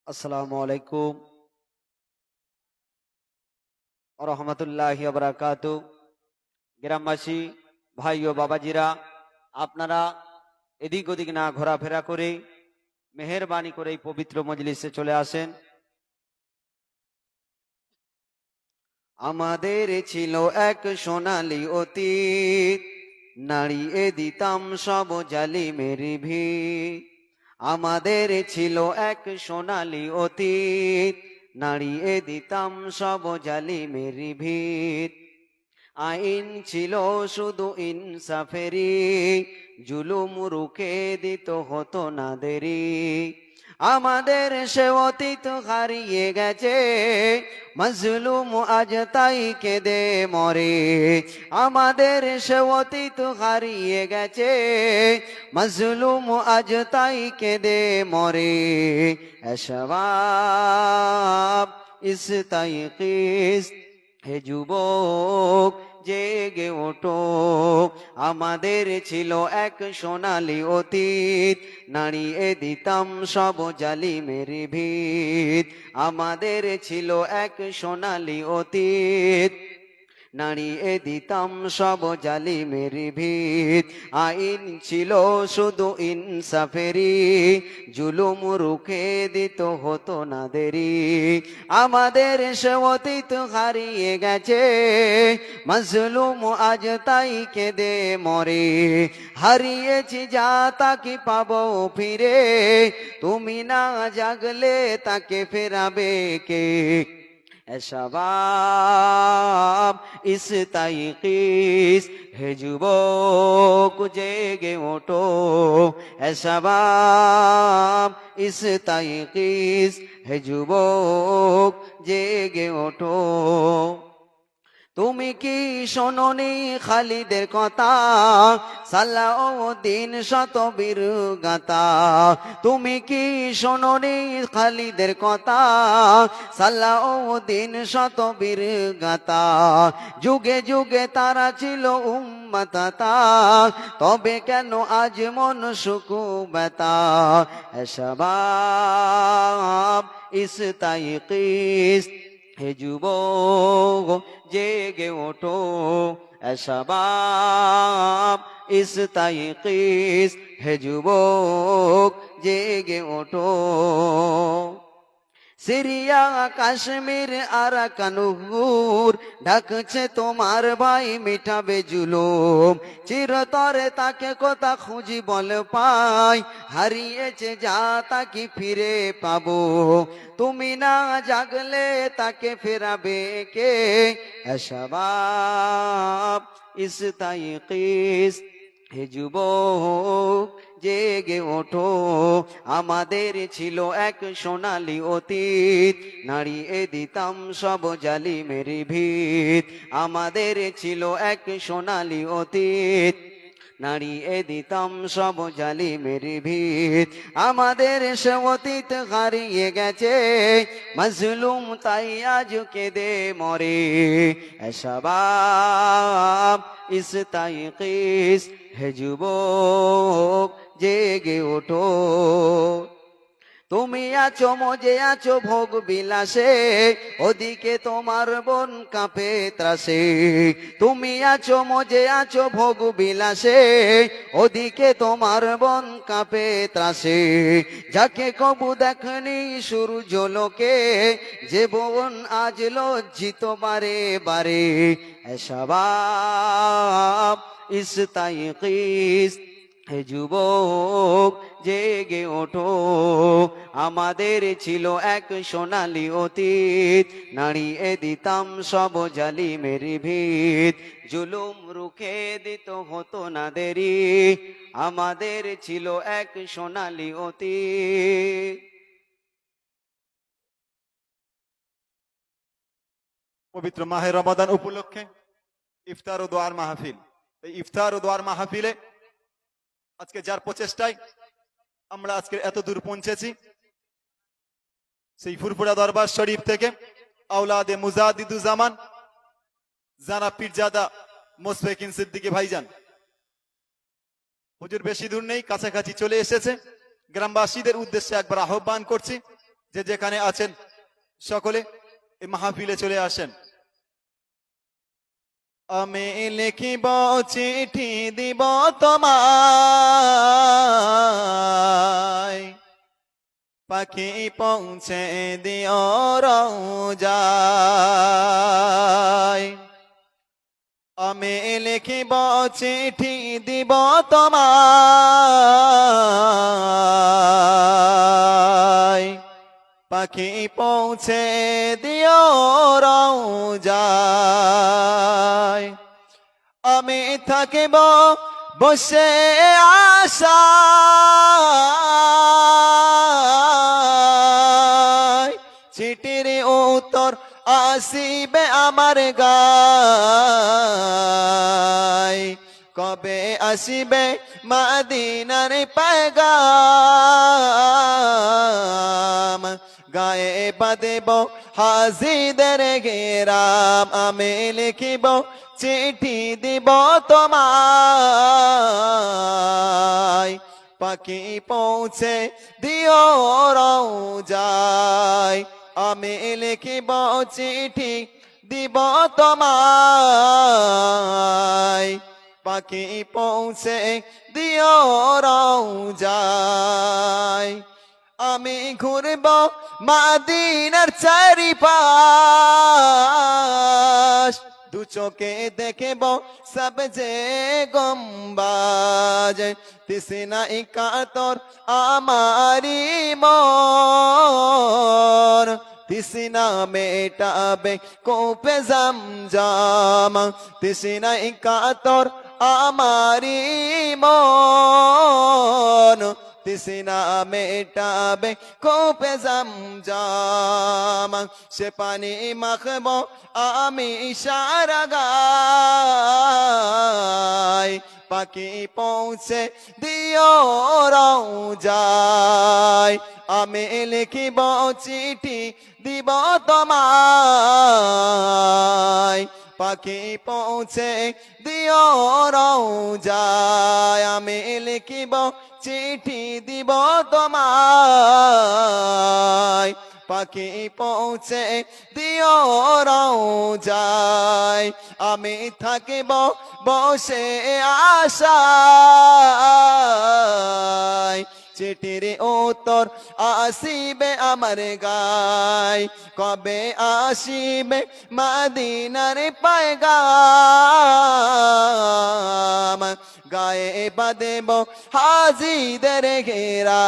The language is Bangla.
আসসালামু আলাইকুম রহমতুল্লাহি ওয়া বারাকাতুহু। গ্রামবাসী ভাই ও বাবাজিরা, আপনারা এদিক ওদিক না ঘোরাফেরা করে মেহেরবানি করে এই পবিত্র মজলিসে চলে আসেন। আমাদের ছিল এক সোনালী অতীত, নাড়িয়ে দিতাম সব জালিমের ভিড়। আমাদের ছিল এক সোনালী অতীত, নাড়িয়ে দিতাম সব জালিমের ভিড়। আইন ছিল শুধু ইনসাফেরি, জুলুম রুখে দিত হতো না দেরি। আমাদের সে অতীত হারিয়ে গেছে, মজলুম আজ তাই কেঁদে মরে। আমাদের সে অতীত হারিয়ে গেছে, মজলুম আজ তাই কেঁদে মরে। এসবাব ইস্তাইকিস, হে যুবক জেগে ওঠো। আমাদের ছিল এক সোনালী অতীত, নাড়িয়ে দিতাম সব জালিমের ভিত। আমাদের ছিল এক সোনালী অতীত, নাড়িয়ে দিতাম সব জালিমের ভিত। আইন ছিল শুধু ইনসাফেরি, জুলুম রুখে দিত হতো না দেরি। আমাদের সে অতীত হারিয়ে গেছে, মজলুম আজ তাই কেঁদে মরে। হারিয়েছি যা তাকে পাবো ফিরে, তুমি না জাগলে তাকে ফেরাবে কে। এসবাব ইস্তাইকিস, হে যুবক জেগে ওঠো। এসবাব ইস্তাইকিস, হে যুবক জেগে ওঠো। তুমি কি শোনোনি খালিদের কথা, সালাউদ্দিন শতবীর গাথা। তুমি কি শোনোনি খালিদের কথা, সালাউদ্দিন শতবীর গাথা। যুগে যুগে তারা ছিল উম্মতা, তবে কেন আজ মন শুকু ব্যথা। এসবাব ইস্তাইকিস, হে যুবক জেগে ওঠো। এসবাব ইস্তাইকিস, হে যুবক জেগে ওঠো। সিরিয়া কাশ্মীর আরাকানুর ঢাকছে তোমার ভাই মিটাবে জুলুম। চিরতরে তাকে কথা খুঁজি বল পাই, হারিয়েছে যা তাকে ফিরে পাবো। তুমি না জাগলে তাকে ফেরাবে কে। এসবাব ইস্তাইকিস, হে যুবক জেগে ওঠো। আমাদের ছিল এক সোনালী অতীত, নাড়িয়ে দিতাম সব জালিমের ভিত। আমাদের ছিল এক সোনালী অতীত, নাড়িয়ে দিতাম সব জালিমের ভিত। আমাদের সে অতীত হারিয়ে গেছে, মজলুম তাই আজ কেঁদে মরে। এসবাব ইস্তাইকিস, হে যুবক জেগে ওঠো। তুমি আছো মজে আছো ভোগ বিলাসে, ওদিকে তোমার বোন কাঁপে ত্রাসে। তুমি আছো মজে আছো ভোগ বিলাসে, ওদিকে তোমার বোন কাঁপে ত্রাসে। যাকে কবু দেখনি সূর্য লোকে, যে বোন আজ লজ্জিত বারে বারে। এসবাব ইস্তাইকিস, হে যুবক জেগে ওঠো। আমাদের ছিল এক সোনালী অতীত, নাড়িয়ে দিতাম সব জালিমের ভিত। জুলুম রুখে দিত হতো না দেরি। আমাদের ছিল এক সোনালী অতীত। পবিত্র মাহে রমাদান উপলক্ষে ইফতার ও দোয়ার মাহফিল। এই ইফতার ও দোয়ার মাহফিলে আজকে যার প্রচেষ্টায় আমরা আজকে এত দূর পৌঁছেছি, সেই ফুরফুরা দরবার শরীফ থেকে আওলাদে মুজাদ্দিদুজ্জামান জানা পীরজাদা মোশফেকিন সিদ্দিকী ভাইজান হুজুর বেশি দূর নেই, কাছাকাছি চলে এসেছে। গ্রামবাসীদের উদ্দেশ্যে একবার আহ্বান করছি যে যেখানে আছেন সকলে এই মাহফিলে চলে আসেন। আমি লিখিব চিঠি দিব তোমায়, পাখি পৌঁছে দিও রোজায়। আমি লিখিব চিঠি দিব তোমায়, পাখি পৌঁছে দিও রোজায়। আমি থাকিব বসে আশায়, চিঠির উত্তর আসিবে আমার গায়। কবে আসিবে মদিনার পেগাম, গায়ে বাঁধব হাজিদের গেরাম। আমি লিখিব চিঠি দিব তোমায়, পাখি পৌঁছে দিও রোজায়। আমি লিখিব চিঠি দিব তোমায়, পাখি পৌঁছে দিও রোজায়। আমি ঘুরব মদিনার চারিপাশ, দু চোখে দেখব সব যে গম্বাজ। তৃষ্ণা কাতর আমারি মন, তৃষ্ণা মেটাবে কোপে জমজম। তৃষ্ণা কাতর আমারি মন, তৃষ্ণা মেটাবে কোপে জমজম। সে পানি মাখব আমি সারা গায়, পাখি পৌঁছে দিও রোজায়। আমি লিখিব চিঠি দিব তোমায়, পাখি পৌঁছে দিও রোজায়। আমি লিখিব চিঠি দিব তোমায়, পাখি পৌঁছে দিও রোজায়। আমি থাকিব বসে আশায়, চিঠির উত্তর আসিবে আমার গায়। কবে আসিবে মদিনার পেগাম, গায়ে বাঁধব হাজিদের ঘেরা।